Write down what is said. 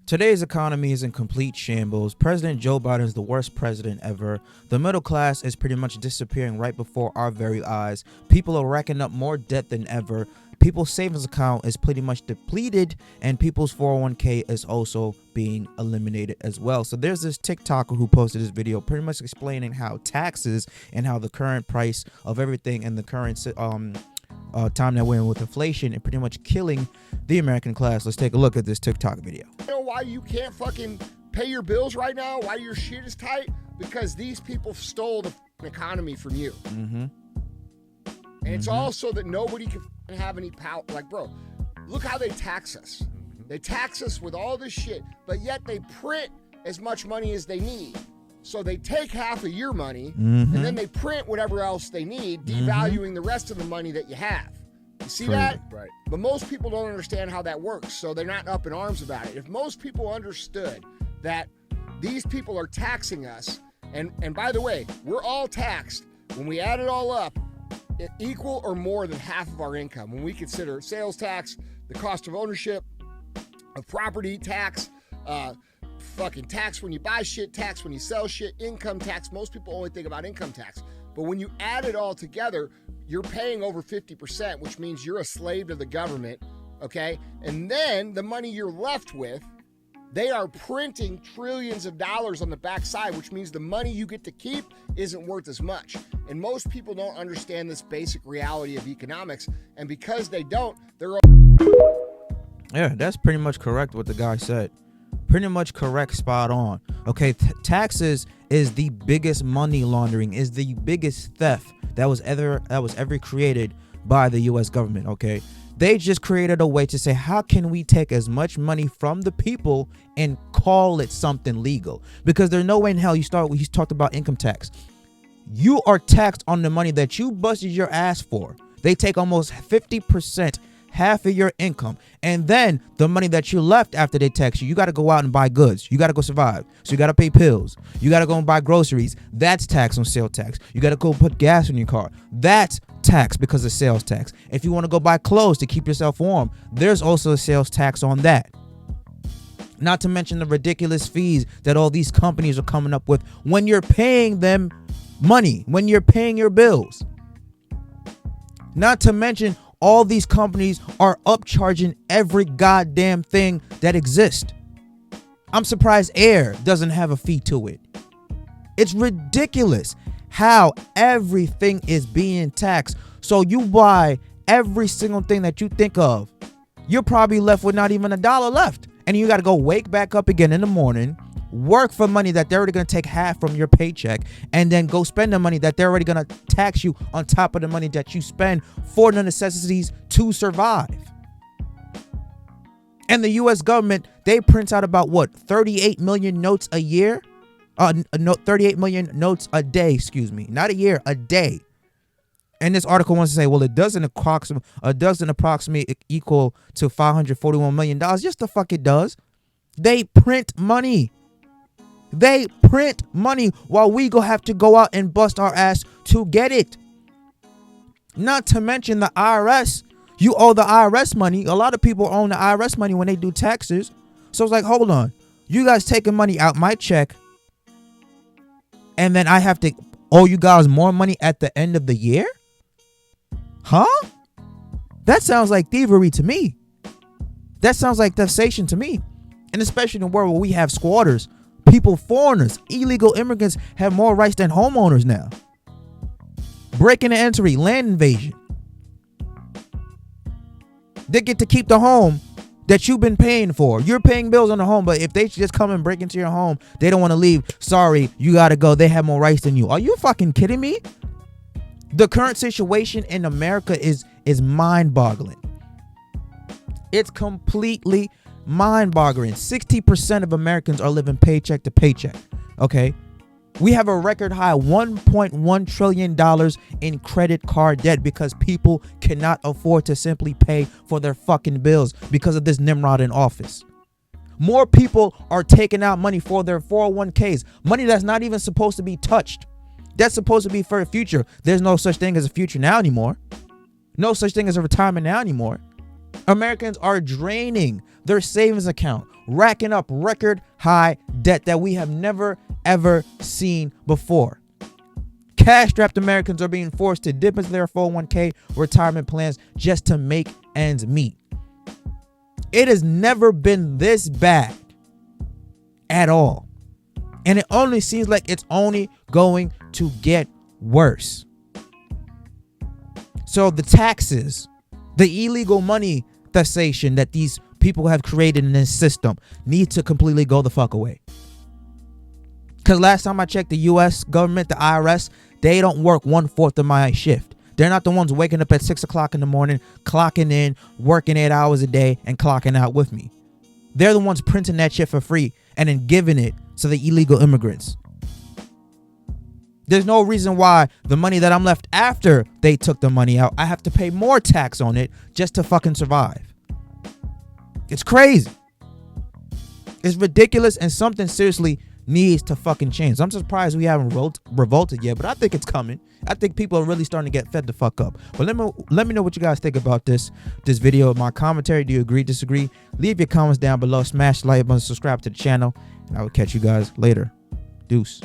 Today's economy is in complete shambles. President Joe Biden is the worst president ever. The middle class is pretty much disappearing right before our very eyes. People are racking up more debt than ever. People's savings account is pretty much depleted, and people's 401k is also being eliminated as well. So there's this TikToker who posted this video pretty much explaining how taxes and how the current price of everything and the current time that we're in with inflation and pretty much killing the American class. Let's take a look at this TikTok video. You know why you can't fucking pay your bills right now? Why your shit is tight? Because these people stole the economy from you. And it's also that nobody can have any power. Like, bro, look how they tax us. They tax us with all this shit, but yet they print as much money as they need. So they take half of your money and then they print whatever else they need, devaluing the rest of the money that you have. You see that? Right. But most people don't understand how that works, so they're not up in arms about it. If most people understood that these people are taxing us, and by the way, we're all taxed, when we add it all up, equal or more than half of our income. When we consider sales tax, the cost of ownership, of property tax, fucking tax when you buy shit, tax when you sell shit, income tax. Most people only think about income tax. But when you add it all together, you're paying over 50%, which means you're a slave to the government, okay? And then the money you're left with, they are printing trillions of dollars on the backside, which means the money you get to keep isn't worth as much. And most people don't understand this basic reality of economics. And because they don't, they're... Yeah, that's pretty much correct what the guy said. Pretty much correct, spot on. Okay, taxes is the biggest money laundering, is the biggest theft that was ever created by the U.S. government. Okay, they just created a way to say, how can we take as much money from the people and call it something legal? Because there's no way in hell he's talked about income tax. You are taxed on the money that you busted your ass for. They take almost 50%. Half of your income, and then the money that you left after they tax you got to go out and buy goods. You got to go survive, so you got to pay pills, you got to go and buy groceries. That's tax on sales tax. You got to go put gas in your car. That's tax because of sales tax. If you want to go buy clothes to keep yourself warm, there's also a sales tax on that. Not to mention the ridiculous fees that all these companies are coming up with when you're paying them money, when you're paying your bills. Not to mention all these companies are upcharging every goddamn thing that exists. I'm surprised Air doesn't have a fee to it. It's ridiculous how everything is being taxed. So you buy every single thing that you think of, you're probably left with not even $1 left. And you got to go wake back up again in the morning, work for money that they're already going to take half from your paycheck, and then go spend the money that they're already going to tax you on top of the money that you spend for the necessities to survive. And the U.S. government, they print out about 38 million notes a year? 38 million notes a day, excuse me. Not a year, a day. And this article wants to say, well, it doesn't approximate equal to $541 million. Yes, the fuck it does. They print money. They print money while we have to go out and bust our ass to get it. Not to mention the IRS. You owe the IRS money. A lot of people own the IRS money when they do taxes. So it's like, hold on. You guys taking money out my check, and then I have to owe you guys more money at the end of the year? Huh? That sounds like thievery to me. That sounds like taxation to me. And especially in a world where we have squatters, people, foreigners, illegal immigrants have more rights than homeowners now. Breaking and entry, land invasion. They get to keep the home that you've been paying for. You're paying bills on the home, but if they just come and break into your home, they don't want to leave. Sorry, you got to go. They have more rights than you. Are you fucking kidding me? The current situation in America is mind-boggling. It's completely mind-boggling. 60% of Americans are living paycheck to paycheck. Okay, we have a record high $1.1 trillion in credit card debt because people cannot afford to simply pay for their fucking bills because of this Nimrod in office. More people are taking out money for their 401ks, money that's not even supposed to be touched. That's supposed to be for the future. There's no such thing as a future now anymore. No such thing as a retirement now anymore. Americans are draining their savings account racking up record high debt that we have never ever seen before. Cash-strapped Americans are being forced to dip into their 401k retirement plans just to make ends meet. It has never been this bad at all. And it only seems like it's only going to get worse. So the taxes, the illegal money taxation that these people have created in this system need to completely go the fuck away. Because last time I checked, the U.S. government, the IRS, they don't work 1/4 of my shift. They're not the ones waking up at 6 o'clock in the morning, clocking in, working 8 hours a day, and clocking out with me. They're the ones printing that shit for free and then giving it to the illegal immigrants. There's no reason why the money that I'm left after they took the money out, I have to pay more tax on it just to fucking survive. It's crazy. It's ridiculous, and something seriously needs to fucking change. I'm surprised we haven't revolted yet, but I think it's coming. I think people are really starting to get fed the fuck up. But let me know what you guys think about this video, my commentary. Do you agree, disagree? Leave your comments down below. Smash the like button, subscribe to the channel, and I will catch you guys later. Deuce.